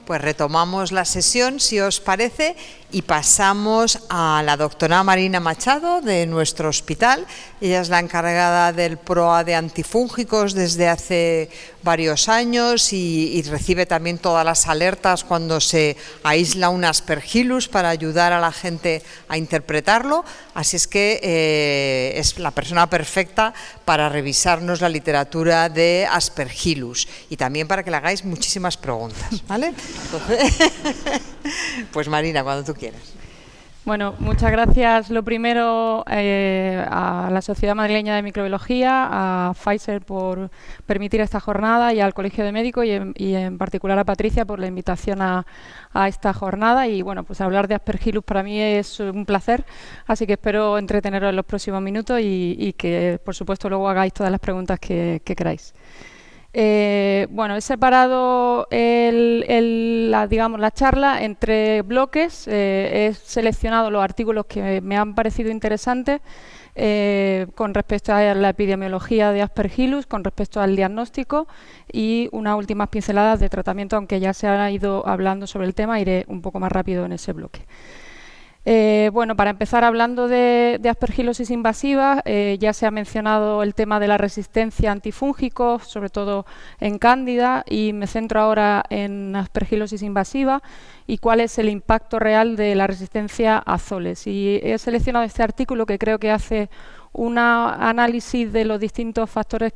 Pues retomamos la sesión, si os parece, y pasamos a la doctora Marina Machado de nuestro hospital. Ella es la encargada del PROA de antifúngicos desde hace varios años y recibe también todas las alertas cuando se aísla un Aspergillus para ayudar a la gente a interpretarlo. Así es que es la persona perfecta para revisarnos la literatura de Aspergillus y también para que le hagáis muchísimas preguntas, ¿vale? Entonces, pues Marina, cuando tú quieras. Bueno, muchas gracias. Lo primero a la Sociedad Madrileña de Microbiología, a Pfizer por permitir esta jornada y al Colegio de Médicos y en particular a Patricia por la invitación a esta jornada. Y bueno, pues hablar de Aspergillus para mí es un placer, así que espero entreteneros en los próximos minutos y que por supuesto luego hagáis todas las preguntas que queráis. Bueno, he separado la charla entre bloques. He seleccionado los artículos que me han parecido interesantes con respecto a la epidemiología de Aspergillus, con respecto al diagnóstico y unas últimas pinceladas de tratamiento, aunque ya se ha ido hablando sobre el tema, iré un poco más rápido en ese bloque. Bueno, para empezar hablando de aspergilosis invasiva, ya se ha mencionado el tema de la resistencia a antifúngicos, sobre todo en cándida, y me centro ahora en aspergilosis invasiva y cuál es el impacto real de la resistencia a azoles. Y he seleccionado este artículo que creo que hace un análisis de los distintos factores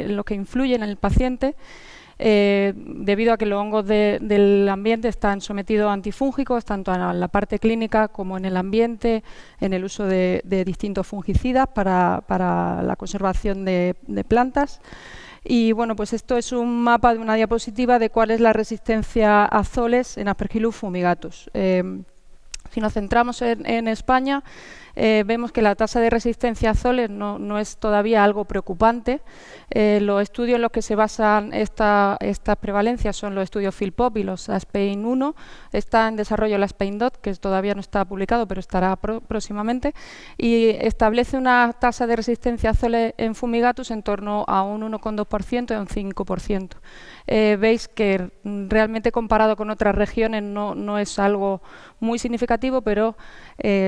los que influyen en el paciente. Debido a que los hongos del ambiente están sometidos a antifúngicos, tanto en la parte clínica como en el ambiente, en el uso de distintos fungicidas para la conservación de plantas. Y bueno, pues esto es un mapa de una diapositiva de cuál es la resistencia a azoles en Aspergillus fumigatus. Si nos centramos en España, vemos que la tasa de resistencia a azoles no es todavía algo preocupante. Los estudios en los que se basan estas prevalencias son los estudios PhilPOP y los ASPEIN-1. Está en desarrollo la ASPEIN-DOT, que todavía no está publicado, pero estará próximamente, y establece una tasa de resistencia a azoles en fumigatus en torno a un 1,2% y a un 5%. Veis que realmente comparado con otras regiones no es algo muy significativo, pero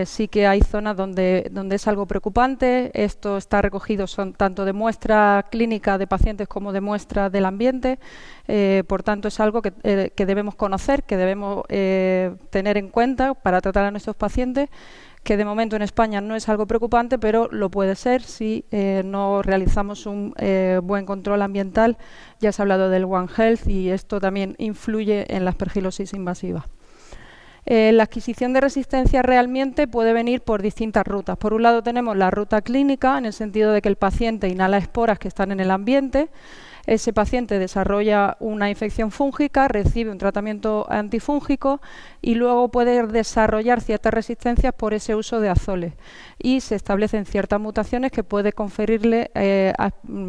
sí que hay zonas donde es algo preocupante. Esto está recogido tanto de muestra clínica de pacientes como de muestra del ambiente. Por tanto, es algo que debemos conocer, que debemos tener en cuenta para tratar a nuestros pacientes, que de momento en España no es algo preocupante, pero lo puede ser si no realizamos un buen control ambiental. Ya se ha hablado del One Health y esto también influye en la aspergilosis invasiva. La adquisición de resistencia realmente puede venir por distintas rutas. Por un lado tenemos la ruta clínica, en el sentido de que el paciente inhala esporas que están en el ambiente. Ese paciente desarrolla una infección fúngica, recibe un tratamiento antifúngico y luego puede desarrollar ciertas resistencias por ese uso de azoles. Y se establecen ciertas mutaciones que puede conferirle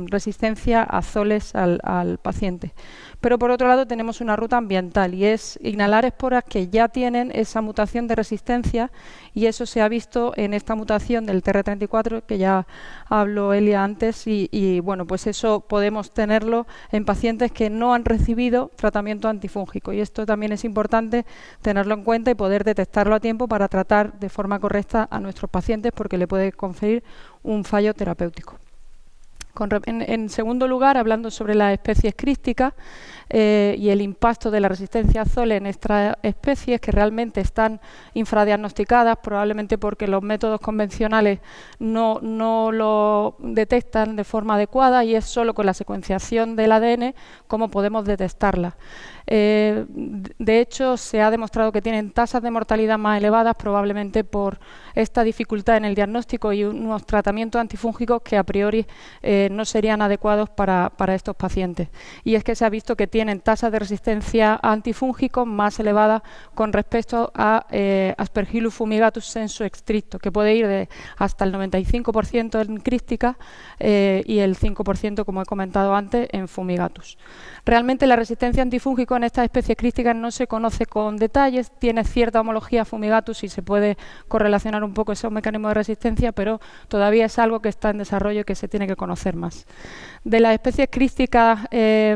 resistencia a azoles al paciente. Pero por otro lado tenemos una ruta ambiental y es inhalar esporas que ya tienen esa mutación de resistencia, y eso se ha visto en esta mutación del TR34 que ya habló Elia antes, y bueno, pues eso podemos tenerlo en pacientes que no han recibido tratamiento antifúngico, y esto también es importante tenerlo en cuenta y poder detectarlo a tiempo para tratar de forma correcta a nuestros pacientes, porque le puede conferir un fallo terapéutico. En segundo lugar, hablando sobre las especies crísticas y el impacto de la resistencia a azoles en estas especies que realmente están infradiagnosticadas, probablemente porque los métodos convencionales no lo detectan de forma adecuada, y es solo con la secuenciación del ADN cómo podemos detectarlas. De hecho, se ha demostrado que tienen tasas de mortalidad más elevadas, probablemente por esta dificultad en el diagnóstico y unos tratamientos antifúngicos que a priori no serían adecuados para estos pacientes. Y es que se ha visto que tienen tasas de resistencia a antifúngicos más elevadas con respecto a Aspergillus fumigatus sensu stricto, que puede ir hasta el 95% en crística y el 5%, como he comentado antes, en fumigatus. Realmente la resistencia a antifúngico en estas especies crísticas no se conoce con detalles, tiene cierta homología a fumigatus y se puede correlacionar un poco esos mecanismos de resistencia, pero todavía es algo que está en desarrollo y que se tiene que conocer más. De las especies crísticas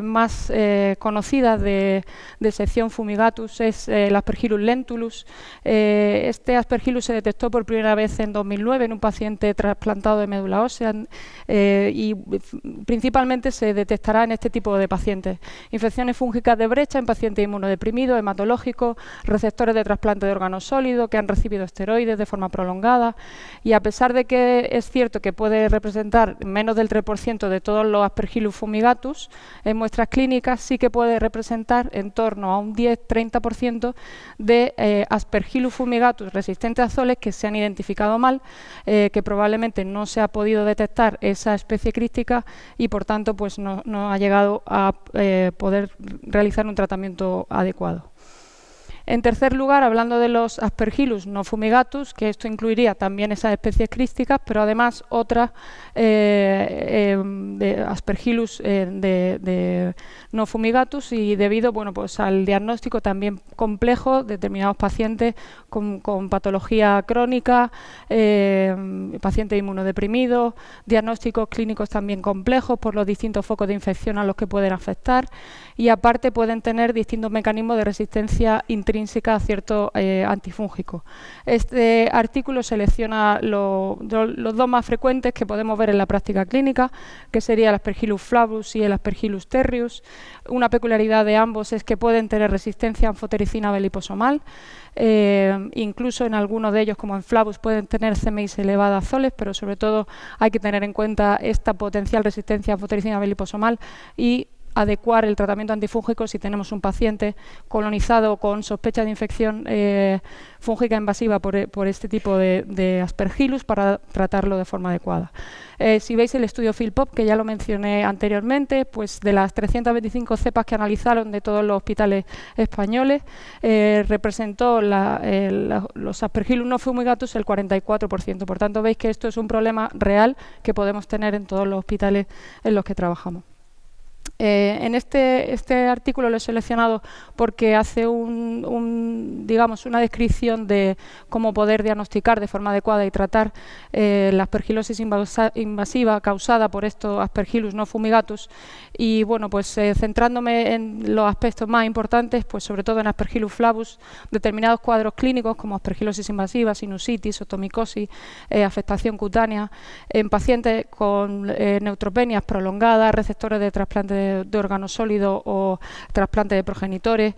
más conocidas de sección fumigatus es el Aspergillus lentulus. Este Aspergillus se detectó por primera vez en 2009 en un paciente trasplantado de médula ósea y principalmente se detectará en este tipo de pacientes. Infecciones fúngicas de brecha en pacientes inmunodeprimidos, hematológicos, receptores de trasplante de órganos sólidos que han recibido esteroides de forma prolongada, y a pesar de que es cierto que puede representar menos del 3% de todos los Aspergillus fumigatus en muestras clínicas, sí que puede representar en torno a un 10-30% de Aspergillus fumigatus resistentes a azoles que se han identificado mal, que probablemente no se ha podido detectar esa especie crística y por tanto pues no ha llegado a poder realizar un tratamiento adecuado. En tercer lugar, hablando de los Aspergillus no fumigatus, que esto incluiría también esas especies crísticas, pero además otras de Aspergillus de no fumigatus, y debido pues al diagnóstico también complejo de determinados pacientes con patología crónica, pacientes inmunodeprimidos, diagnósticos clínicos también complejos por los distintos focos de infección a los que pueden afectar, y aparte pueden tener distintos mecanismos de resistencia intrínseca a ciertos antifúngicos. Este artículo selecciona los dos más frecuentes que podemos ver en la práctica clínica, que sería el Aspergillus flavus y el Aspergillus tertius. Una peculiaridad de ambos es que pueden tener resistencia a anfotericina B liposomal. Incluso en algunos de ellos, como en flavus, pueden tener CMIs elevada a azoles, pero sobre todo hay que tener en cuenta esta potencial resistencia a anfotericina B liposomal y adecuar el tratamiento antifúngico si tenemos un paciente colonizado con sospecha de infección fúngica invasiva por este tipo de Aspergillus para tratarlo de forma adecuada. Si veis el estudio Philpott, que ya lo mencioné anteriormente, pues de las 325 cepas que analizaron de todos los hospitales españoles, representó los Aspergillus no fumigatus el 44%. Por tanto, veis que esto es un problema real que podemos tener en todos los hospitales en los que trabajamos. En este artículo lo he seleccionado porque hace digamos, una descripción de cómo poder diagnosticar de forma adecuada y tratar la aspergilosis invasiva causada por estos Aspergillus no fumigatus, y bueno, pues centrándome en los aspectos más importantes, pues sobre todo en Aspergillus flavus, determinados cuadros clínicos como aspergilosis invasiva, sinusitis, otomicosis, afectación cutánea, en pacientes con neutropenias prolongadas, receptores de trasplante de órganos sólidos o trasplante de progenitores,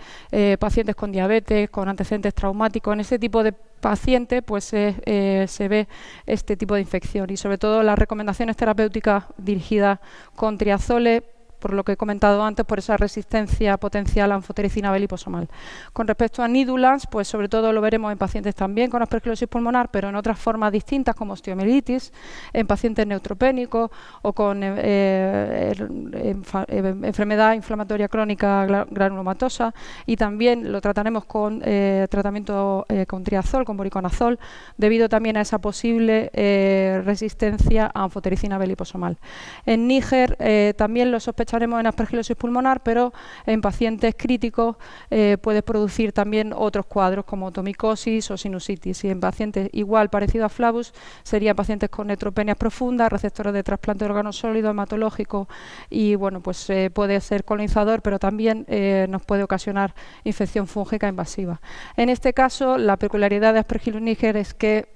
pacientes con diabetes, con antecedentes traumáticos. En ese tipo de pacientes pues se ve este tipo de infección, y sobre todo las recomendaciones terapéuticas dirigidas con triazoles, por lo que he comentado antes, por esa resistencia potencial a anfotericina B liposomal. Con respecto a nidulans, pues sobre todo lo veremos en pacientes también con aspergilosis pulmonar, pero en otras formas distintas como osteomielitis, en pacientes neutropénicos o con enfermedad inflamatoria crónica granulomatosa, y también lo trataremos con tratamiento con triazol, con voriconazol, debido también a esa posible resistencia a anfotericina B liposomal. En Níger también lo sospechamos en aspergilosis pulmonar, pero en pacientes críticos puede producir también otros cuadros como otomicosis o sinusitis, y en pacientes igual parecido a flavus serían pacientes con neutropenias profundas, receptores de trasplante de órganos sólidos, hematológico, y bueno, pues puede ser colonizador, pero también nos puede ocasionar infección fúngica invasiva. En este caso, la peculiaridad de Aspergillus niger es que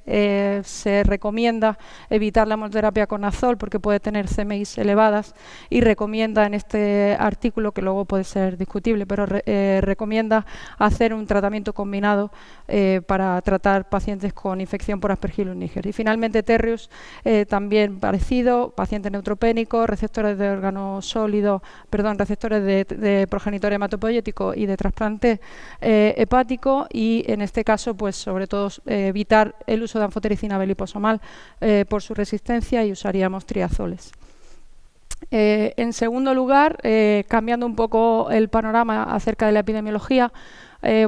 se recomienda evitar la hemoterapia con azol porque puede tener CMIs elevadas, y recomienda en este artículo, que luego puede ser discutible, pero recomienda hacer un tratamiento combinado para tratar pacientes con infección por Aspergillus niger. Y finalmente tertius, también parecido, pacientes neutropénicos, receptores de órganos sólidos, receptores de progenitor hematopoyético y de trasplante hepático, y en este caso pues sobre todo evitar el uso de anfotericina B liposomal por su resistencia, y usaríamos triazoles. En segundo lugar, cambiando un poco el panorama acerca de la epidemiología,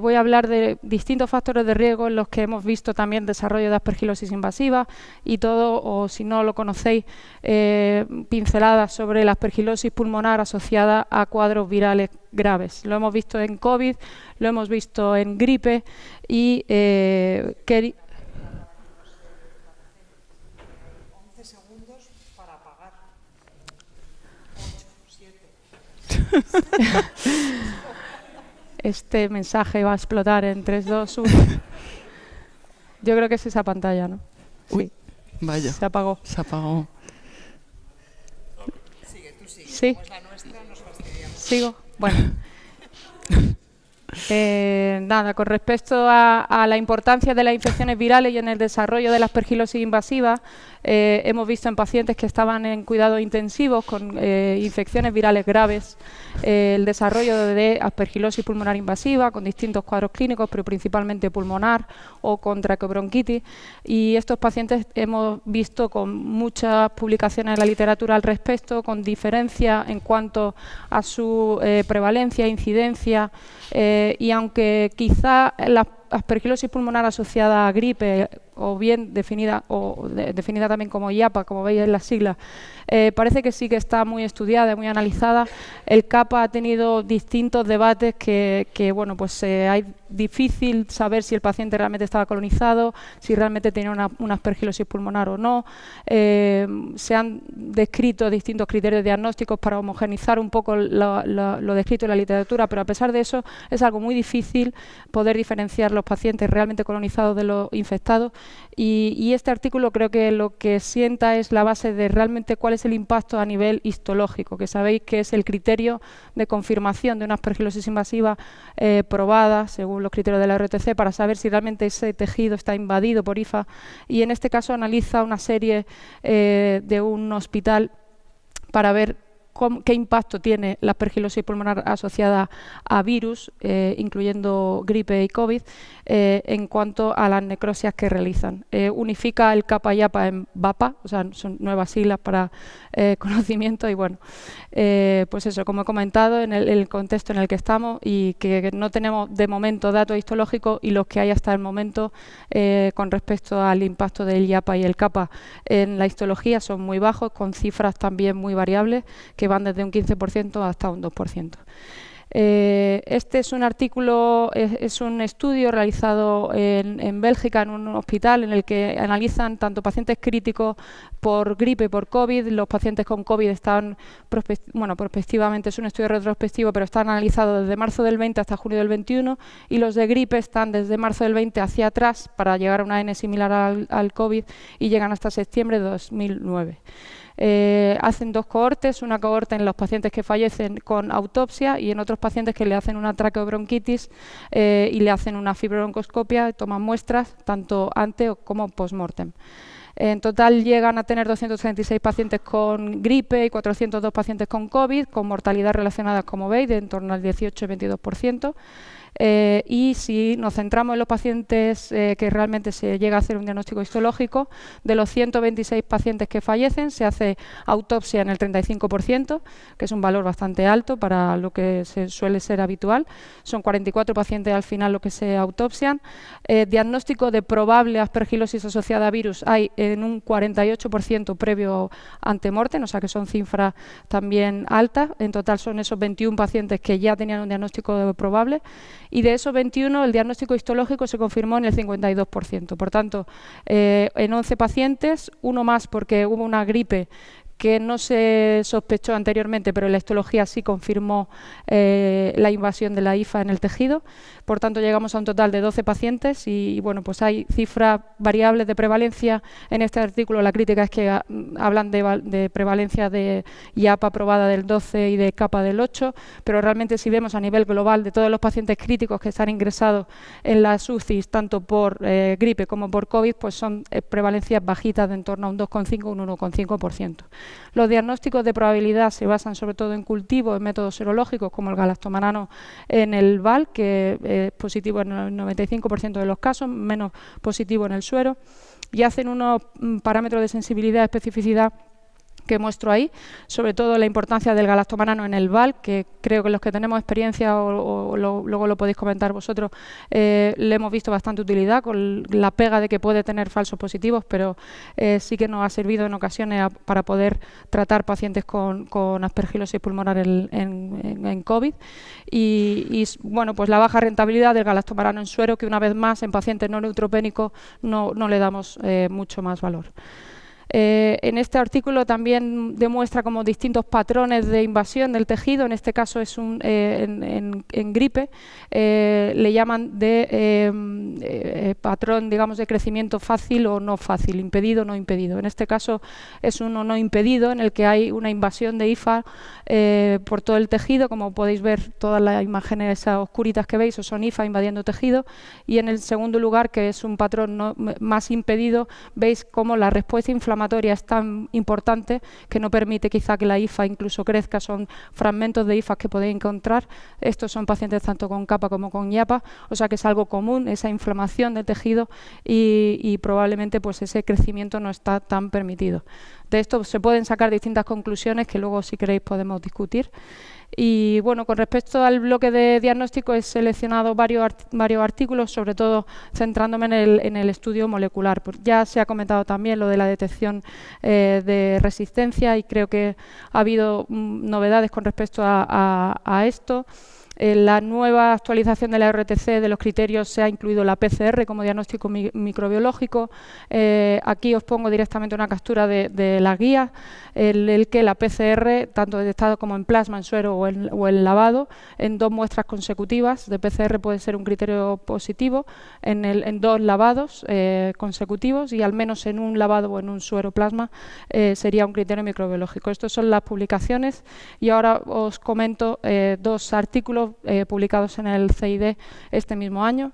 voy a hablar de distintos factores de riesgo en los que hemos visto también desarrollo de aspergilosis invasiva y todo, o si no lo conocéis, pinceladas sobre la aspergilosis pulmonar asociada a cuadros virales graves. Lo hemos visto en COVID, lo hemos visto en gripe y 11 segundos para apagar. 8, 7. Este mensaje va a explotar en 3, 2, 1. Yo creo que es esa pantalla, ¿no? Uy, sí. Vaya. Se apagó. Se apagó. Sigue, tú sigue. Sí. Como es la nuestra, nos fastidiamos. Sigo. Bueno. Nada, con respecto a la importancia de las infecciones virales y en el desarrollo de la aspergilosis invasiva, hemos visto en pacientes que estaban en cuidados intensivos con infecciones virales graves el desarrollo de aspergilosis pulmonar invasiva con distintos cuadros clínicos, pero principalmente pulmonar o con traqueobronquitis. Y estos pacientes hemos visto con muchas publicaciones en la literatura al respecto, con diferencia en cuanto a su prevalencia, incidencia, y aunque quizá la aspergilosis pulmonar asociada a gripe, o bien definida también como IAPA, como veis en las siglas, parece que sí que está muy estudiada, muy analizada. El CAPA ha tenido distintos debates que bueno, pues hay difícil saber si el paciente realmente estaba colonizado, si realmente tenía una aspergilosis pulmonar o no. Se han descrito distintos criterios diagnósticos para homogeneizar un poco lo descrito en la literatura, pero a pesar de eso es algo muy difícil poder diferenciar los pacientes realmente colonizados de los infectados. Y este artículo creo que lo que sienta es la base de realmente cuál es el impacto a nivel histológico, que sabéis que es el criterio de confirmación de una aspergilosis invasiva probada según los criterios de la RTC para saber si realmente ese tejido está invadido por IFA, y en este caso analiza una serie de un hospital para ver qué impacto tiene la aspergilosis pulmonar asociada a virus, incluyendo gripe y COVID, en cuanto a las necrosias que realizan. Unifica el CAPA y APA en VAPA, o sea, son nuevas siglas para conocimiento, y bueno, pues eso, como he comentado, en el contexto en el que estamos y que no tenemos de momento datos histológicos, y los que hay hasta el momento con respecto al impacto del IAPA y el CAPA en la histología son muy bajos, con cifras también muy variables, que van desde un 15% hasta un 2%. Este es un artículo, es un estudio realizado en Bélgica, en un hospital, en el que analizan tanto pacientes críticos por gripe y por COVID. Los pacientes con COVID están, prospectivamente, es un estudio retrospectivo, pero están analizados desde marzo del 20 hasta junio del 21, y los de gripe están desde marzo del 20 hacia atrás para llegar a una N similar al COVID, y llegan hasta septiembre de 2009. Hacen dos cohortes, una cohorte en los pacientes que fallecen con autopsia y en otros pacientes que le hacen una traqueobronquitis y le hacen una fibrobroncoscopia, toman muestras tanto ante como post-mortem. En total llegan a tener 236 pacientes con gripe y 402 pacientes con COVID, con mortalidad relacionada, como veis, de en torno al 18 y 22%. Y si nos centramos en los pacientes que realmente se llega a hacer un diagnóstico histológico, de los 126 pacientes que fallecen se hace autopsia en el 35%, que es un valor bastante alto para lo que suele ser habitual. Son 44 pacientes al final los que se autopsian. Diagnóstico de probable aspergilosis asociada a virus hay en un 48% previo antemortem, o sea que son cifras también altas. En total son esos 21 pacientes que ya tenían un diagnóstico probable, y de esos 21 el diagnóstico histológico se confirmó en el 52%. Por tanto, en 11 pacientes, uno más porque hubo una gripe que no se sospechó anteriormente, pero la histología sí confirmó la invasión de la IFA en el tejido. Por tanto, llegamos a un total de 12 pacientes y bueno, pues hay cifras variables de prevalencia. En este artículo la crítica es que hablan de prevalencia de IAPA aprobada del 12 y de CAPA del 8, pero realmente si vemos a nivel global de todos los pacientes críticos que están ingresados en las UCIs, tanto por gripe como por COVID, pues son prevalencias bajitas de en torno a un 2,5 o un 1,5%. Los diagnósticos de probabilidad se basan sobre todo en cultivos, en métodos serológicos como el galastomanano en el VAL, que es positivo en el 95% de los casos, menos positivo en el suero, y hacen unos parámetros de sensibilidad y especificidad que muestro ahí, sobre todo la importancia del galactomanano en el VAL, que creo que los que tenemos experiencia luego lo podéis comentar vosotros, le hemos visto bastante utilidad con la pega de que puede tener falsos positivos, pero sí que nos ha servido en ocasiones para poder tratar pacientes con aspergilosis pulmonar en COVID. Y bueno, pues la baja rentabilidad del galactomanano en suero, que una vez más en pacientes no neutropénicos no le damos mucho más valor. En este artículo también demuestra como distintos patrones de invasión del tejido, en este caso es en gripe, le llaman de patrón, digamos, de crecimiento fácil o no fácil, impedido o no impedido. En este caso es uno no impedido, en el que hay una invasión de IFA por todo el tejido, como podéis ver todas las imágenes esas oscuritas que veis, son IFA invadiendo tejido, y en el segundo lugar, que es un patrón más impedido, veis cómo la respuesta inflamatoria es tan importante que no permite quizá que la IFA incluso crezca. Son fragmentos de IFA que podéis encontrar. Estos son pacientes tanto con capa como con IAPA, o sea que es algo común esa inflamación del tejido y probablemente pues ese crecimiento no está tan permitido. De esto se pueden sacar distintas conclusiones que luego, si queréis, podemos discutir. Y bueno, con respecto al bloque de diagnóstico he seleccionado varios artículos, sobre todo centrándome en el estudio molecular. Ya se ha comentado también lo de la detección de resistencia y creo que ha habido novedades con respecto a esto. En la nueva actualización de la RTC de los criterios se ha incluido la PCR como diagnóstico microbiológico. Aquí os pongo directamente una captura de la guía, en el que la PCR, tanto detectado como en plasma, en suero o en lavado, en 2 muestras consecutivas de PCR puede ser un criterio positivo, en 2 lavados consecutivos, y al menos en un lavado o en un suero plasma sería un criterio microbiológico. Estas son las publicaciones y ahora os comento 2 artículos publicados en el CID este mismo año,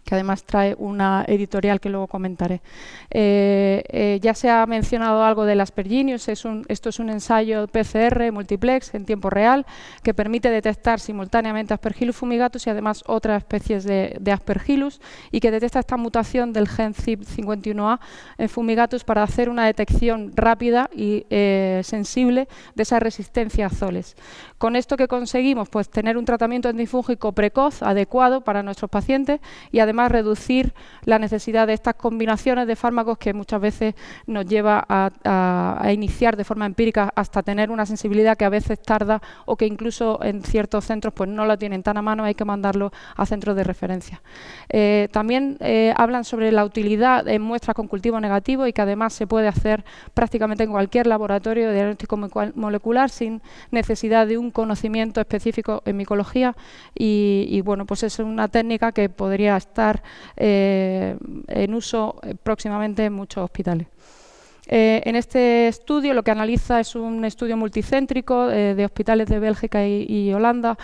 que además trae una editorial que luego comentaré. Ya se ha mencionado algo del Aspergillus. Esto es un ensayo PCR multiplex en tiempo real que permite detectar simultáneamente Aspergillus fumigatus y además otras especies de Aspergillus, y que detecta esta mutación del gen CYP51A en fumigatus para hacer una detección rápida y sensible de esa resistencia a azoles. Con esto, ¿qué conseguimos? Pues tener un tratamiento antifúngico precoz, adecuado para nuestros pacientes, y además reducir la necesidad de estas combinaciones de fármacos que muchas veces nos lleva a iniciar de forma empírica hasta tener una sensibilidad que a veces tarda, o que incluso en ciertos centros pues no la tienen tan a mano, hay que mandarlo a centros de referencia. También hablan sobre la utilidad en muestras con cultivo negativo, y que además se puede hacer prácticamente en cualquier laboratorio de diagnóstico molecular sin necesidad de un conocimiento específico en micología, y bueno, pues es una técnica que podría estar en uso próximamente en muchos hospitales. En este estudio lo que analiza es un estudio multicéntrico de hospitales de Bélgica y Holanda.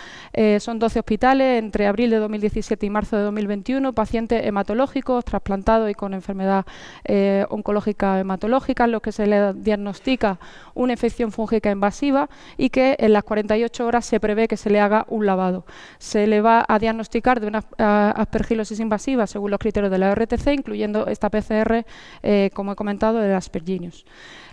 Son 12 hospitales entre abril de 2017 y marzo de 2021, pacientes hematológicos, trasplantados y con enfermedad oncológica hematológica, en los que se le diagnostica una infección fúngica invasiva y que en las 48 horas se prevé que se le haga un lavado. Se le va a diagnosticar de una aspergilosis invasiva según los criterios de la RTC, incluyendo esta PCR, como he comentado, de Aspergillus.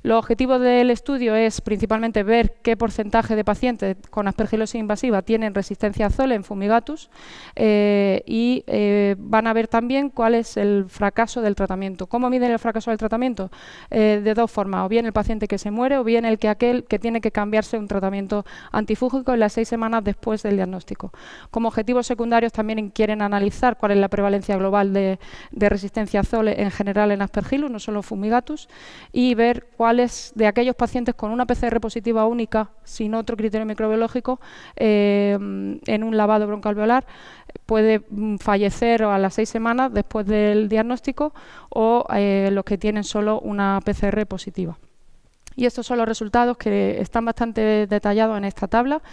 Los objetivos del estudio es principalmente ver qué porcentaje de pacientes con aspergilosis invasiva tienen resistencia a azole en fumigatus, y van a ver también cuál es el fracaso del tratamiento. ¿Cómo miden el fracaso del tratamiento? De 2 formas, o bien el paciente que se muere o bien aquel que tiene que cambiarse un tratamiento antifúngico en las 6 semanas después del diagnóstico. Como objetivos secundarios también quieren analizar cuál es la prevalencia global de resistencia a azole en general en Aspergillus, no solo fumigatus, y ver cuáles de aquellos pacientes con una PCR positiva única, sin otro criterio microbiológico, en un lavado broncoalveolar, puede fallecer a las 6 semanas después del diagnóstico, o los que tienen solo una PCR positiva. Y estos son los resultados, que están bastante detallados en esta tabla.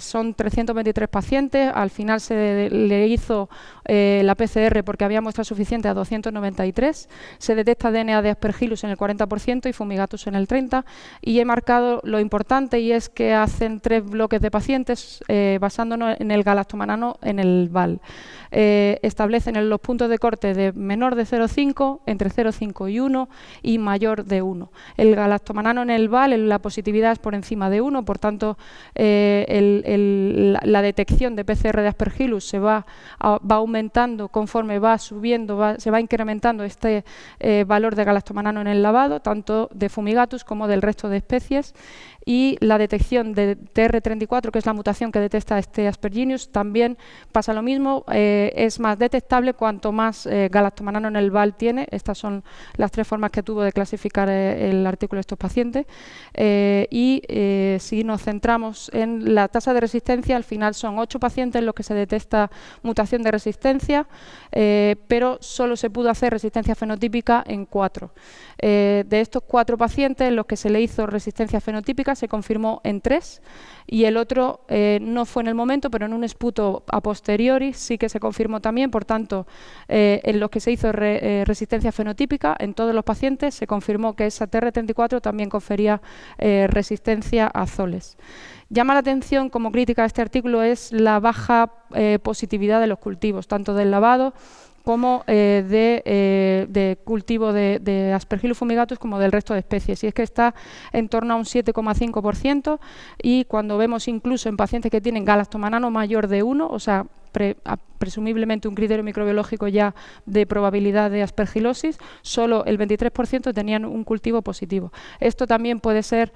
Son 323 pacientes. Al final se le hizo la PCR porque había muestra suficiente a 293. Se detecta DNA de Aspergillus en el 40% y fumigatus en el 30%. Y he marcado lo importante, y es que hacen 3 bloques de pacientes basándonos en el galactomanano en el VAL. Establecen los puntos de corte de menor de 0,5, entre 0,5 y 1 y mayor de 1. El galactomanano galactomanano en el VAL, la positividad es por encima de 1, por tanto la detección de PCR de Aspergillus se va aumentando conforme va subiendo, se va incrementando este valor de galactomanano en el lavado, tanto de Fumigatus como del resto de especies. Y la detección de TR34, que es la mutación que detecta este Aspergillus, también pasa lo mismo, es más detectable cuanto más galactomanano en el VAL tiene. Estas son las 3 formas que tuvo de clasificar el artículo de estos pacientes. Si nos centramos en la tasa de resistencia, al final son 8 pacientes en los que se detecta mutación de resistencia, pero solo se pudo hacer resistencia fenotípica en 4. De estos 4 pacientes, en los que se le hizo resistencia fenotípica, se confirmó en 3, y el otro no fue en el momento, pero en un esputo a posteriori sí que se confirmó también. Por tanto, en los que se hizo resistencia fenotípica, en todos los pacientes se confirmó que esa TR34 también confería resistencia a azoles. Llama la atención como crítica a este artículo es la baja positividad de los cultivos, tanto del lavado como de cultivo de Aspergillus fumigatus como del resto de especies. Y es que está en torno a un 7,5%, y cuando vemos incluso en pacientes que tienen galactomanano mayor de 1, o sea, presumiblemente un criterio microbiológico ya de probabilidad de aspergilosis, solo el 23% tenían un cultivo positivo. Esto también puede ser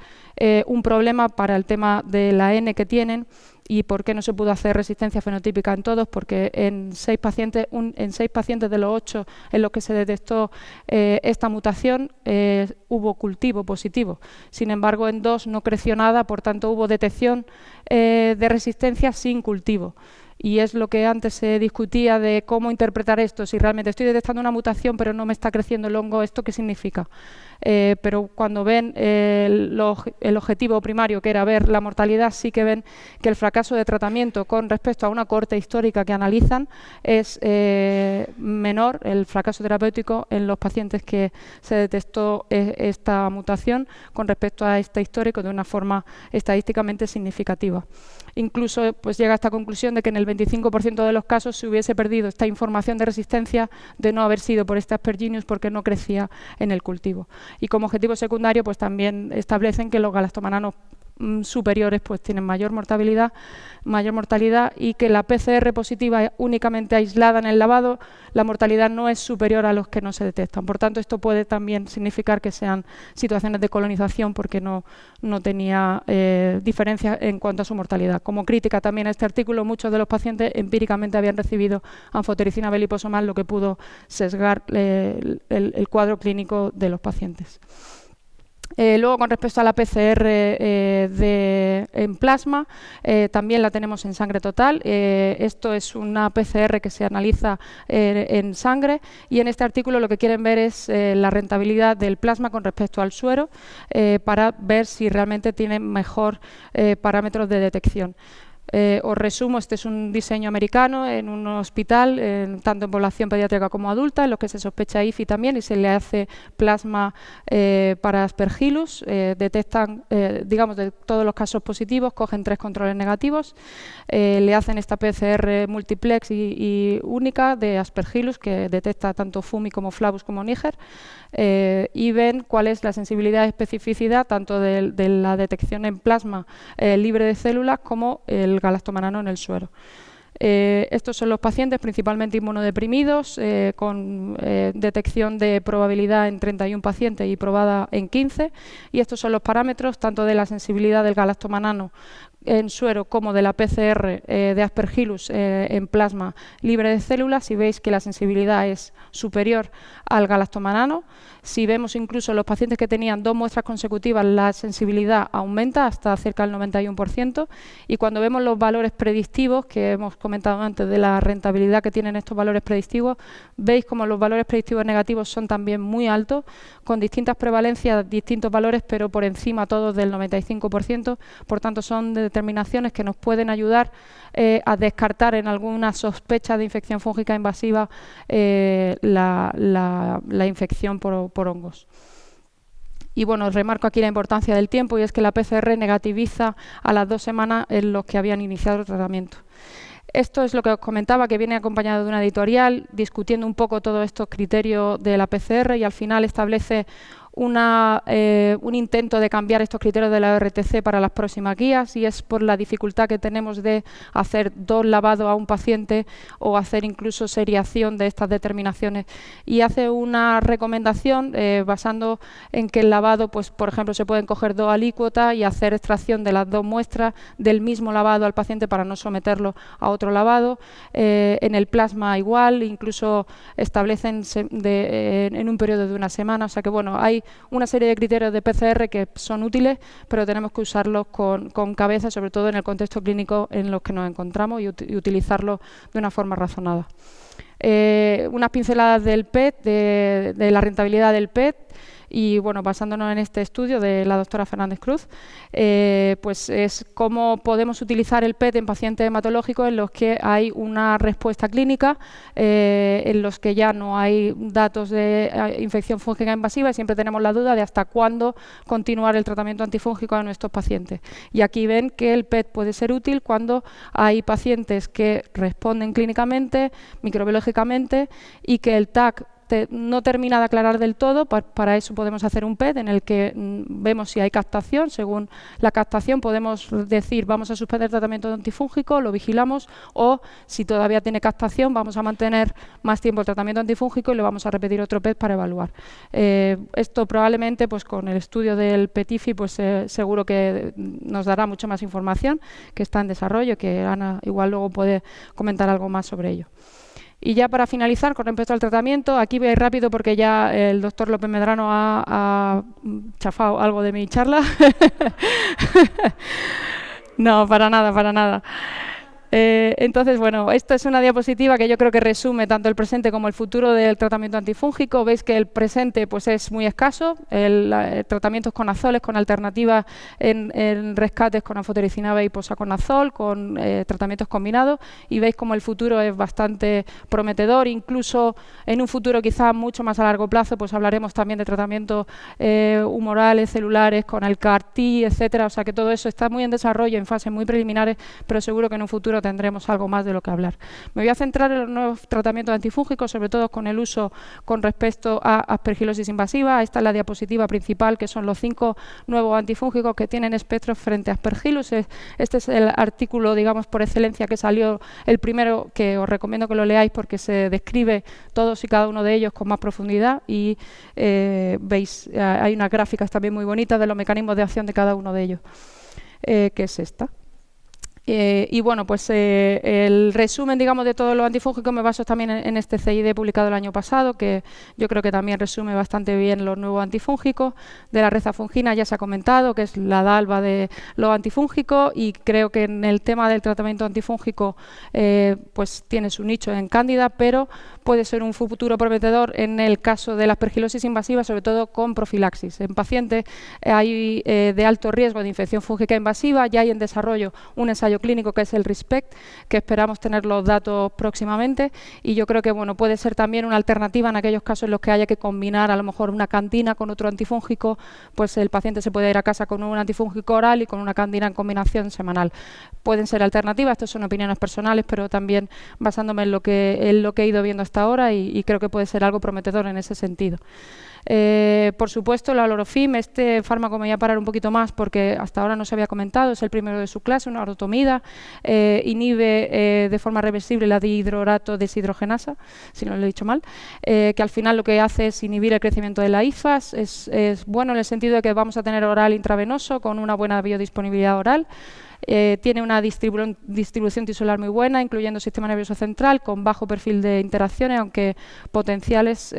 un problema para el tema de la N que tienen. ¿Y por qué no se pudo hacer resistencia fenotípica en todos? Porque en 6 pacientes de los 8 en los que se detectó esta mutación hubo cultivo positivo. Sin embargo, en 2 no creció nada, por tanto hubo detección de resistencia sin cultivo. Y es lo que antes se discutía de cómo interpretar esto, si realmente estoy detectando una mutación pero no me está creciendo el hongo, ¿esto qué significa? Pero cuando ven el objetivo primario, que era ver la mortalidad, sí que ven que el fracaso de tratamiento con respecto a una cohorte histórica que analizan es menor, el fracaso terapéutico en los pacientes que se detectó esta mutación con respecto a este histórico de una forma estadísticamente significativa. Incluso pues llega a esta conclusión de que en el 25% de los casos se hubiese perdido esta información de resistencia de no haber sido por este Aspergillus, porque no crecía en el cultivo. Y como objetivo secundario pues también establecen que los galactomananos superiores pues tienen mayor mortalidad, y que la PCR positiva únicamente aislada en el lavado, la mortalidad no es superior a los que no se detectan. Por tanto, esto puede también significar que sean situaciones de colonización, porque no tenía diferencia en cuanto a su mortalidad. Como crítica también a este artículo, muchos de los pacientes empíricamente habían recibido anfotericina B liposomal, lo que pudo sesgar el cuadro clínico de los pacientes. Luego, con respecto a la PCR en plasma, también la tenemos en sangre total. Esto es una PCR que se analiza en sangre, y en este artículo lo que quieren ver es la rentabilidad del plasma con respecto al suero, para ver si realmente tiene mejor parámetros de detección. Os resumo, este es un diseño americano en un hospital, tanto en población pediátrica como adulta, en los que se sospecha IFI también, y se le hace plasma para Aspergillus. Detectan, digamos, de todos los casos positivos, cogen 3 controles negativos, le hacen esta PCR multiplex y única de Aspergillus, que detecta tanto Fumi como Flavus como Niger, y ven cuál es la sensibilidad y especificidad tanto de la detección en plasma libre de células como el galactomanano en el suero. Estos son los pacientes principalmente inmunodeprimidos, con detección de probabilidad en 31 pacientes y probada en 15, y estos son los parámetros tanto de la sensibilidad del galactomanano en suero como de la PCR de Aspergillus en plasma libre de células. Y veis que la sensibilidad es superior al galactomanano. Si vemos incluso los pacientes que tenían 2 muestras consecutivas, la sensibilidad aumenta hasta cerca del 91%, y cuando vemos los valores predictivos que hemos comentado antes de la rentabilidad que tienen estos valores predictivos, veis como los valores predictivos negativos son también muy altos, con distintas prevalencias, distintos valores, pero por encima todos del 95%. Por tanto, son determinaciones que nos pueden ayudar a descartar en alguna sospecha de infección fúngica invasiva la infección por hongos. Y bueno, remarco aquí la importancia del tiempo, y es que la PCR negativiza a las 2 semanas en los que habían iniciado el tratamiento. Esto es lo que os comentaba, que viene acompañado de una editorial discutiendo un poco todos estos criterios de la PCR, y al final establece un intento de cambiar estos criterios de la ORTC para las próximas guías, y es por la dificultad que tenemos de hacer 2 lavados a un paciente o hacer incluso seriación de estas determinaciones. Y hace una recomendación basando en que el lavado, pues por ejemplo, se pueden coger 2 alícuotas y hacer extracción de las 2 muestras del mismo lavado al paciente para no someterlo a otro lavado. En el plasma igual, incluso establecen en un periodo de 1 semana. O sea que bueno, hay una serie de criterios de PCR que son útiles, pero tenemos que usarlos con cabeza, sobre todo en el contexto clínico en los que nos encontramos, y utilizarlos de una forma razonada. Unas pinceladas del PET, de la rentabilidad del PET. Y bueno, basándonos en este estudio de la doctora Fernández Cruz, pues es cómo podemos utilizar el PET en pacientes hematológicos en los que hay una respuesta clínica, en los que ya no hay datos de infección fúngica invasiva, y siempre tenemos la duda de hasta cuándo continuar el tratamiento antifúngico a nuestros pacientes. Y aquí ven que el PET puede ser útil cuando hay pacientes que responden clínicamente, microbiológicamente, y que el TAC no termina de aclarar del todo. Para eso podemos hacer un PET en el que vemos si hay captación. Según la captación podemos decir vamos a suspender el tratamiento antifúngico, lo vigilamos, o si todavía tiene captación vamos a mantener más tiempo el tratamiento antifúngico y le vamos a repetir otro PET para evaluar. Esto probablemente pues con el estudio del PETIFI pues seguro que nos dará mucha más información, que está en desarrollo, que Ana igual luego puede comentar algo más sobre ello. Y ya para finalizar, con respecto al tratamiento, aquí voy a ir rápido porque ya el doctor López Medrano ha chafado algo de mi charla. No, para nada, para nada. Entonces, bueno, esta es una diapositiva que yo creo que resume tanto el presente como el futuro del tratamiento antifúngico. Veis que el presente pues, es muy escaso, tratamientos con azoles, con alternativas en rescates con anfotericina B y posaconazol, con tratamientos combinados, y veis como el futuro es bastante prometedor. Incluso en un futuro quizás mucho más a largo plazo, pues hablaremos también de tratamientos humorales, celulares, con el CAR-T, etcétera. O sea que todo eso está muy en desarrollo, en fases muy preliminares, pero seguro que en un futuro tendremos algo más de lo que hablar. Me voy a centrar en los nuevos tratamientos antifúngicos, sobre todo con el uso con respecto a aspergilosis invasiva. Esta es la diapositiva principal, que son los 5 nuevos antifúngicos que tienen espectros frente a aspergillus. Este es el artículo, digamos, por excelencia que salió, el primero, que os recomiendo que lo leáis porque se describe todos y cada uno de ellos con más profundidad, y veis, hay unas gráficas también muy bonitas de los mecanismos de acción de cada uno de ellos, que es esta. Y bueno, pues el resumen, digamos, de todos los antifúngicos me baso también en este CID publicado el año pasado, que yo creo que también resume bastante bien los nuevos antifúngicos. De la rezafungina ya se ha comentado, que es la dalba de los antifúngicos, y creo que en el tema del tratamiento antifúngico pues tiene su nicho en cándida, pero puede ser un futuro prometedor en el caso de la aspergilosis invasiva, sobre todo con profilaxis. En pacientes hay de alto riesgo de infección fúngica invasiva, ya hay en desarrollo un ensayo clínico que es el RESPECT, que esperamos tener los datos próximamente, y yo creo que bueno, puede ser también una alternativa en aquellos casos en los que haya que combinar a lo mejor una candina con otro antifúngico. Pues el paciente se puede ir a casa con un antifúngico oral y con una candina en combinación semanal. Pueden ser alternativas, estas son opiniones personales, pero también basándome en lo que he ido viendo hasta ahora, y creo que puede ser algo prometedor en ese sentido. Por supuesto, la olorofim, este fármaco me voy a parar un poquito más porque hasta ahora no se había comentado, es el primero de su clase, una orotomida, inhibe de forma reversible la dihidrorato deshidrogenasa, si no lo he dicho mal, que al final lo que hace es inhibir el crecimiento de la hifas. Es bueno en el sentido de que vamos a tener oral intravenoso con una buena biodisponibilidad oral. Tiene una distribución tisular muy buena, incluyendo sistema nervioso central, con bajo perfil de interacciones, aunque potenciales,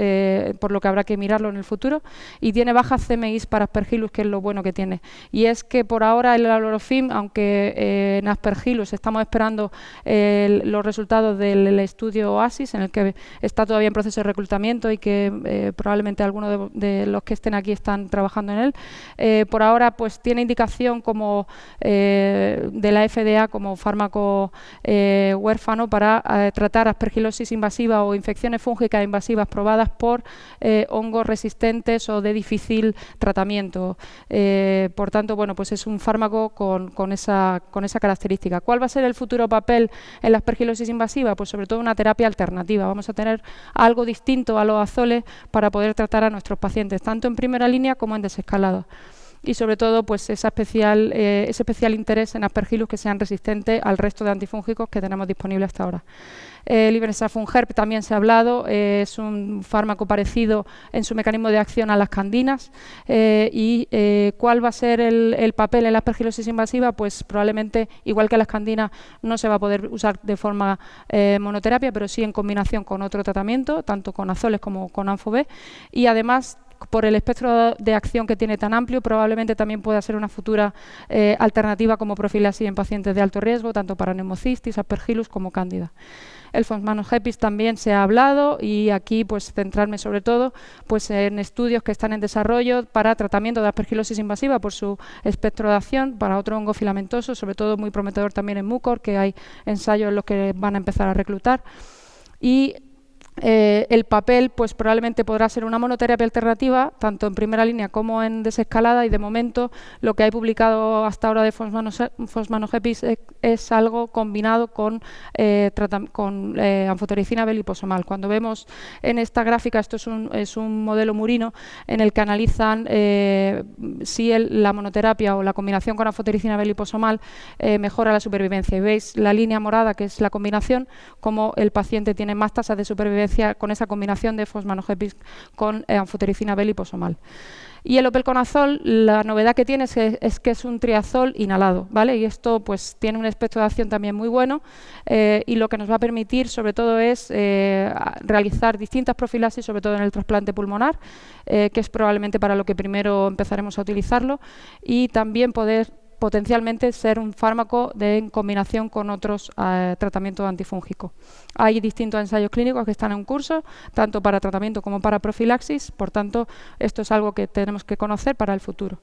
por lo que habrá que mirarlo en el futuro, y tiene bajas CMIs para aspergillus, que es lo bueno que tiene. Y es que por ahora el olorofim, aunque en aspergillus estamos esperando los resultados del estudio OASIS, en el que está todavía en proceso de reclutamiento y que probablemente algunos de los que estén aquí están trabajando en él, por ahora pues tiene indicación como de la FDA como fármaco huérfano para tratar aspergilosis invasiva o infecciones fúngicas invasivas probadas por hongos resistentes o de difícil tratamiento. Por tanto, bueno, pues es un fármaco con esa característica. ¿Cuál va a ser el futuro papel en la aspergilosis invasiva? Pues sobre todo una terapia alternativa. Vamos a tener algo distinto a los azoles para poder tratar a nuestros pacientes, tanto en primera línea como en desescalada. Y sobre todo pues ese especial interés en Aspergillus que sean resistentes al resto de antifúngicos que tenemos disponibles hasta ahora. El Ivermectin también se ha hablado, es un fármaco parecido en su mecanismo de acción a las candinas. ¿Cuál va a ser el papel en la aspergilosis invasiva? Pues probablemente, igual que las candinas, no se va a poder usar de forma monoterapia, pero sí en combinación con otro tratamiento, tanto con azoles como con Anfo-B. Y además, por el espectro de acción que tiene tan amplio, probablemente también pueda ser una futura alternativa como profilaxis en pacientes de alto riesgo, tanto para neumocistis, Aspergillus como cándida. El fosmanogepix también se ha hablado y aquí pues centrarme sobre todo pues en estudios que están en desarrollo para tratamiento de aspergilosis invasiva por su espectro de acción, para otro hongo filamentoso, sobre todo muy prometedor también en mucor, que hay ensayos en los que van a empezar a reclutar. Y el papel pues probablemente podrá ser una monoterapia alternativa tanto en primera línea como en desescalada, y de momento lo que hay publicado hasta ahora de fosmanogepix es algo combinado con anfotericina B liposomal. Cuando vemos en esta gráfica, esto es un modelo murino en el que analizan si la monoterapia o la combinación con anfotericina B liposomal mejora la supervivencia, y veis la línea morada, que es la combinación, como el paciente tiene más tasas de supervivencia con esa combinación de fosmanogepix con anfotericina B liposomal. Y el opelconazol, la novedad que tiene es que es un triazol inhalado, ¿vale? Y esto pues tiene un espectro de acción también muy bueno, y lo que nos va a permitir sobre todo es realizar distintas profilaxis, sobre todo en el trasplante pulmonar, que es probablemente para lo que primero empezaremos a utilizarlo, y también poder potencialmente ser un fármaco en combinación con otros tratamientos antifúngicos. Hay distintos ensayos clínicos que están en curso, tanto para tratamiento como para profilaxis, por tanto, esto es algo que tenemos que conocer para el futuro.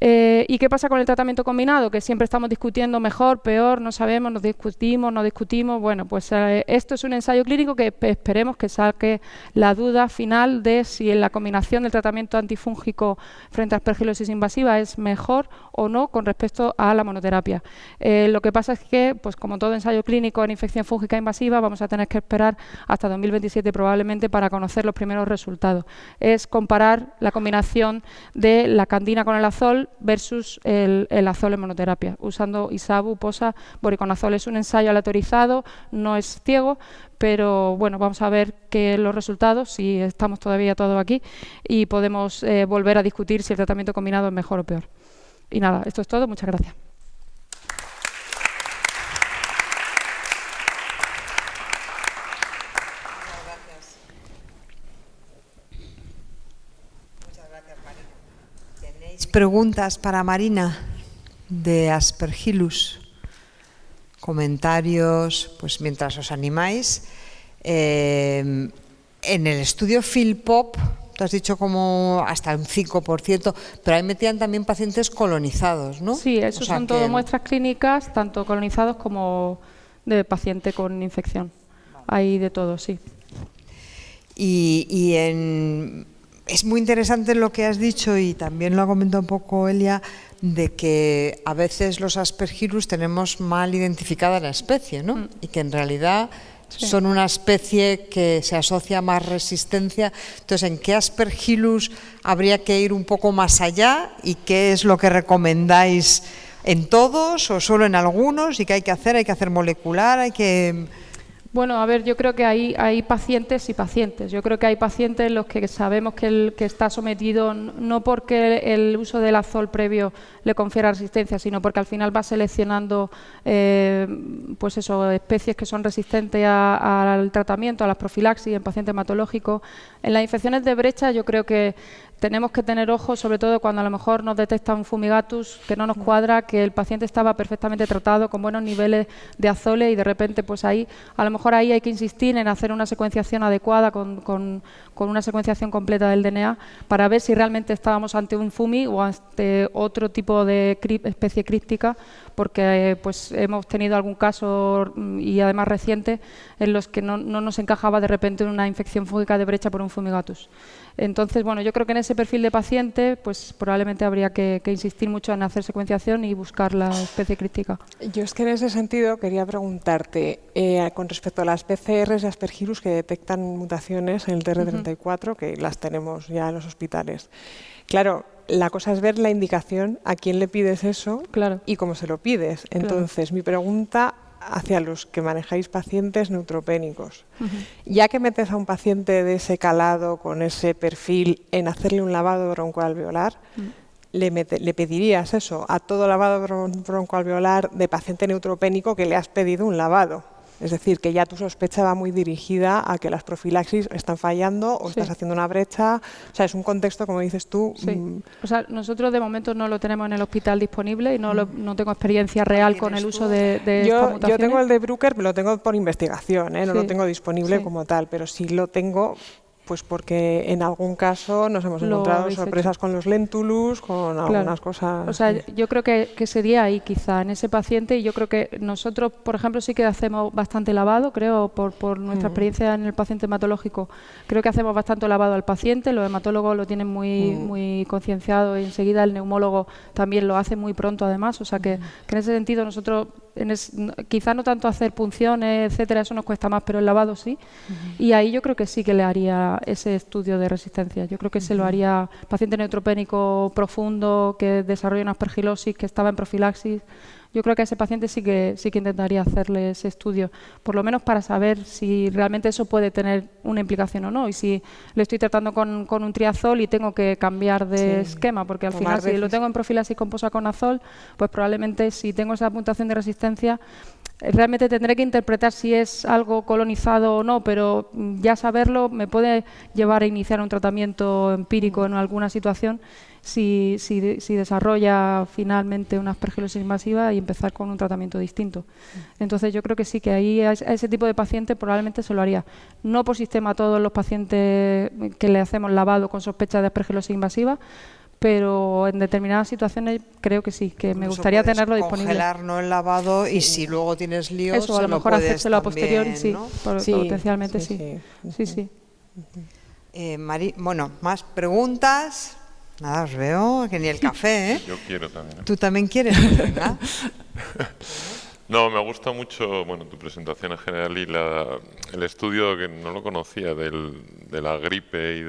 ¿Y qué pasa con el tratamiento combinado? Que siempre estamos discutiendo mejor, peor, no sabemos, nos discutimos, no discutimos. Bueno, pues esto es un ensayo clínico que esperemos que saque la duda final de si en la combinación del tratamiento antifúngico frente a aspergilosis invasiva es mejor o no con respecto a la monoterapia. Lo que pasa es que, pues como todo ensayo clínico en infección fúngica invasiva, vamos a tener que esperar hasta 2027 probablemente para conocer los primeros resultados. Es comparar la combinación de la candina con el azol versus el azol en monoterapia, usando Isavu, Posa, Voriconazol. Es un ensayo aleatorizado, no es ciego, pero bueno, vamos a ver los resultados, si estamos todavía todos aquí, y podemos volver a discutir si el tratamiento combinado es mejor o peor. Y nada, esto es todo, muchas gracias. Preguntas para Marina de Aspergillus, comentarios, pues mientras os animáis. En el estudio Philpop, tú has dicho como hasta un 5%, pero ahí metían también pacientes colonizados, ¿no? Sí, esos son todo muestras clínicas, tanto colonizados como de paciente con infección. Vale. Hay de todo, sí. Es muy interesante lo que has dicho, y también lo ha comentado un poco Elia, de que a veces los Aspergillus tenemos mal identificada la especie, ¿no? Y que en realidad son una especie que se asocia a más resistencia. Entonces, ¿en qué Aspergillus habría que ir un poco más allá? ¿Y qué es lo que recomendáis? ¿En todos o solo en algunos? ¿Y qué hay que hacer? ¿Hay que hacer molecular? ¿Hay que...? Bueno, a ver, yo creo que hay pacientes y pacientes. Yo creo que hay pacientes en los que sabemos que está sometido no porque el uso del azol previo le confiera resistencia, sino porque al final va seleccionando pues eso, especies que son resistentes al tratamiento, a las profilaxis en pacientes hematológicos. En las infecciones de brecha yo creo que tenemos que tener ojo, sobre todo cuando a lo mejor nos detecta un fumigatus que no nos cuadra, que el paciente estaba perfectamente tratado con buenos niveles de azole y de repente pues ahí, a lo mejor ahí hay que insistir en hacer una secuenciación adecuada con una secuenciación completa del DNA para ver si realmente estábamos ante un fumi o ante otro tipo de especie críptica, porque pues hemos tenido algún caso y además reciente en los que no nos encajaba de repente una infección fúngica de brecha por un fumigatus. Entonces, bueno, yo creo que en ese perfil de paciente pues probablemente habría que insistir mucho en hacer secuenciación y buscar la especie crítica. Yo es que en ese sentido quería preguntarte con respecto a las PCRs de Aspergillus que detectan mutaciones en el TR34, que las tenemos ya en los hospitales. Claro, la cosa es ver la indicación, a quién le pides eso y cómo se lo pides. Entonces, mi pregunta hacia los que manejáis pacientes neutropénicos. Ya que metes a un paciente de ese calado, con ese perfil, en hacerle un lavado broncoalveolar, ¿le pedirías eso a todo lavado broncoalveolar de paciente neutropénico que le has pedido un lavado? Es decir, que ya tu sospecha va muy dirigida a que las profilaxis están fallando o estás haciendo una brecha. O sea, es un contexto, como dices tú. O sea, nosotros de momento no lo tenemos en el hospital disponible y no tengo experiencia real con el uso de estas mutaciones. Yo tengo el de Bruker, lo tengo por investigación, no lo tengo disponible como tal, pero sí lo tengo. Pues porque en algún caso nos hemos encontrado sorpresas con los Lentulus, con algunas cosas. O sea, yo creo que sería ahí quizá, en ese paciente, y yo creo que nosotros, por ejemplo, sí que hacemos bastante lavado, creo, por nuestra experiencia en el paciente hematológico, creo que hacemos bastante lavado al paciente, los hematólogos lo tienen muy concienciado y enseguida el neumólogo también lo hace muy pronto además, o sea que en ese sentido nosotros, quizá no tanto hacer punciones, etcétera, eso nos cuesta más, pero el lavado sí, y ahí yo creo que sí que le haría ese estudio de resistencia. Yo creo que se lo haría paciente neutropénico profundo que desarrolla una aspergilosis, que estaba en profilaxis. Yo creo que a ese paciente sí que intentaría hacerle ese estudio, por lo menos para saber si realmente eso puede tener una implicación o no, y si le estoy tratando con un triazol y tengo que cambiar de esquema, porque al final si lo tengo en profilaxis con posaconazol, pues probablemente si tengo esa mutación de resistencia, realmente tendré que interpretar si es algo colonizado o no, pero ya saberlo me puede llevar a iniciar un tratamiento empírico en alguna situación si desarrolla finalmente una aspergilosis masiva y empezar con un tratamiento distinto. Entonces yo creo que sí, que ahí a ese tipo de pacientes probablemente se lo haría. No por sistema a todos los pacientes que le hacemos lavado con sospecha de aspergilosis invasiva, pero en determinadas situaciones creo que sí, que me gustaría tenerlo disponible. Congelar, no el lavado, y si luego tienes líos, eso, a lo mejor hacérselo a posteriori, ¿no? Potencialmente sí. Bueno, más preguntas. Nada, os veo que ni el café, ¿eh? Yo quiero también. ¿Tú también quieres? Pues venga. No, me gusta mucho, bueno, tu presentación en general y el estudio que no lo conocía de la gripe y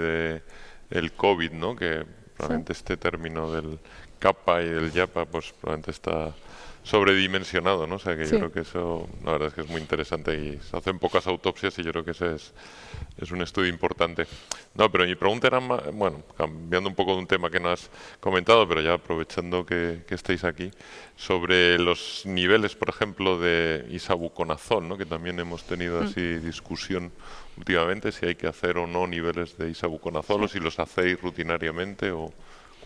del COVID, ¿no? Que probablemente este término del kappa y del yapa, pues probablemente está sobredimensionado, ¿no? O sea que yo creo que eso, la verdad es que es muy interesante y se hacen pocas autopsias y yo creo que ese es un estudio importante. No, pero mi pregunta era, bueno, cambiando un poco de un tema que no has comentado, pero ya aprovechando que estéis aquí, sobre los niveles, por ejemplo, de isavuconazol, ¿no? Que también hemos tenido así discusión últimamente, si hay que hacer o no niveles de isavuconazol o si los hacéis rutinariamente o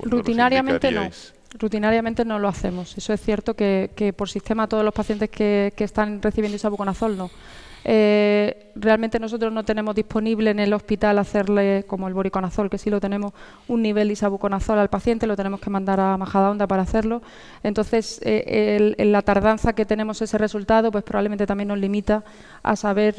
rutinariamente no. Rutinariamente no lo hacemos. Eso es cierto que por sistema todos los pacientes que están recibiendo isavuconazol no. Realmente nosotros no tenemos disponible en el hospital hacerle, como el voriconazol, que sí lo tenemos, un nivel de isavuconazol al paciente, lo tenemos que mandar a Majadahonda para hacerlo. Entonces, la tardanza que tenemos ese resultado, pues probablemente también nos limita a saber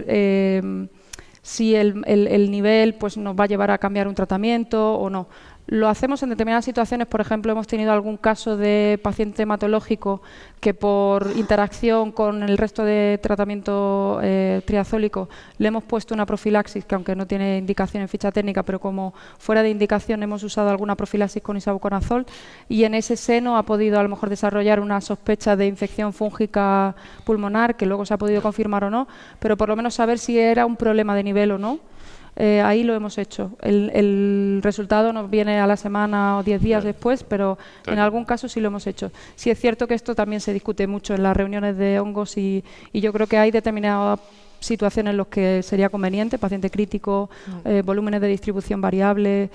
si el nivel pues nos va a llevar a cambiar un tratamiento o no. Lo hacemos en determinadas situaciones, por ejemplo, hemos tenido algún caso de paciente hematológico que por interacción con el resto de tratamiento triazólico le hemos puesto una profilaxis, que aunque no tiene indicación en ficha técnica, pero como fuera de indicación hemos usado alguna profilaxis con isavuconazol y en ese seno ha podido a lo mejor desarrollar una sospecha de infección fúngica pulmonar, que luego se ha podido confirmar o no, pero por lo menos saber si era un problema de nivel o no. Ahí lo hemos hecho. El resultado nos viene a la semana o 10 días después, pero en algún caso sí lo hemos hecho. Sí es cierto que esto también se discute mucho en las reuniones de hongos y yo creo que hay determinados situaciones en las que sería conveniente, paciente crítico, volúmenes de distribución variable,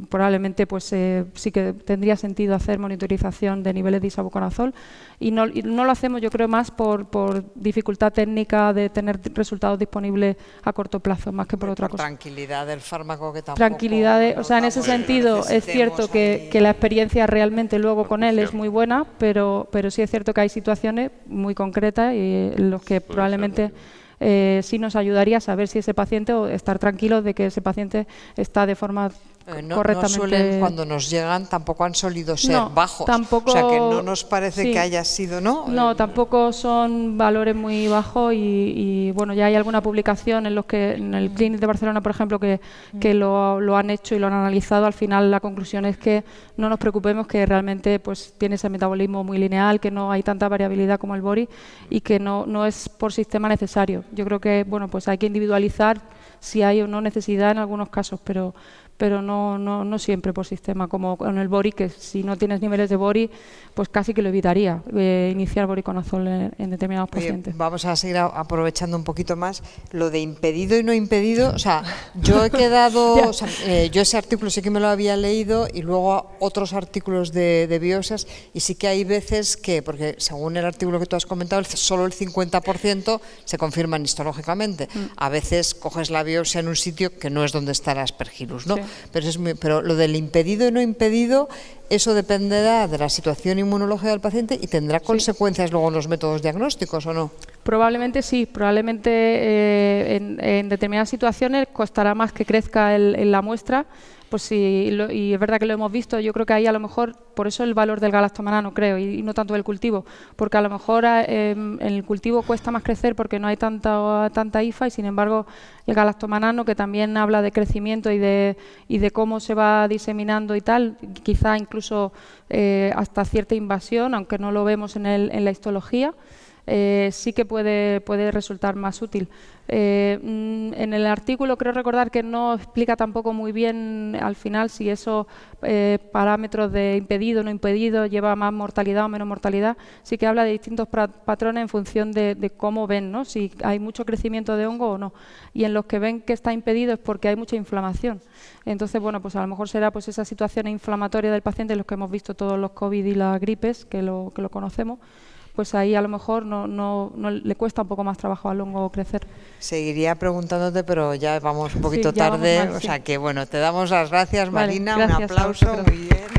probablemente pues sí que tendría sentido hacer monitorización de niveles de isavuconazol y no lo hacemos, yo creo, más por dificultad técnica de tener resultados disponibles a corto plazo, más que por otra cosa. Tranquilidad del fármaco que tampoco... Tranquilidad, o sea, en ese sentido es cierto que la experiencia realmente luego con él es muy buena, pero sí es cierto que hay situaciones muy concretas y en los que probablemente sí nos ayudaría a saber si ese paciente, o estar tranquilos de que ese paciente está de forma correctamente... No suelen, cuando nos llegan, tampoco han solido ser bajos. Tampoco, o sea, que no nos parece que haya sido, ¿no? No, tampoco son valores muy bajos y bueno, ya hay alguna publicación en los que, en el Clinic de Barcelona, por ejemplo, que lo han hecho y lo han analizado. Al final la conclusión es que no nos preocupemos, que realmente pues tiene ese metabolismo muy lineal, que no hay tanta variabilidad como el BORI y que no es por sistema necesario. Yo creo que bueno, pues hay que individualizar si hay o no necesidad en algunos casos, pero no siempre por sistema, como con el BORI, que si no tienes niveles de BORI, pues casi que lo evitaría iniciar voriconazol en determinados pacientes. Vamos a seguir aprovechando un poquito más lo de impedido y no impedido. O sea, yo he quedado, o sea, yo ese artículo sí que me lo había leído y luego otros artículos de biopsias, y sí que hay veces que, porque según el artículo que tú has comentado, solo el 50% se confirman histológicamente. A veces coges la biopsia en un sitio que no es donde está el Aspergillus, ¿no? Sí. Pero lo del impedido y no impedido, eso dependerá de la situación inmunológica del paciente y tendrá consecuencias luego en los métodos diagnósticos, ¿o no? Probablemente sí, probablemente en determinadas situaciones costará más que crezca la muestra, pues sí, y es verdad que lo hemos visto. Yo creo que ahí a lo mejor, por eso el valor del galactomanano, creo, y no tanto del cultivo, porque a lo mejor en el cultivo cuesta más crecer porque no hay tanta IFA, y sin embargo el galactomanano, que también habla de crecimiento y de cómo se va diseminando y tal, quizá incluso hasta cierta invasión, aunque no lo vemos en la histología, sí que puede resultar más útil. En el artículo creo recordar que no explica tampoco muy bien al final si esos parámetros de impedido o no impedido lleva más mortalidad o menos mortalidad. Sí que habla de distintos patrones en función de cómo ven, ¿no? Si hay mucho crecimiento de hongo o no. Y en los que ven que está impedido es porque hay mucha inflamación. Entonces, bueno, pues a lo mejor será pues esa situación inflamatoria del paciente, en los que hemos visto todos los COVID y las gripes, que lo conocemos. Pues ahí a lo mejor no le cuesta un poco más trabajo al hongo crecer. Seguiría preguntándote, pero ya vamos un poquito tarde, o sea que bueno, te damos las gracias, Marina, un aplauso, muy bien.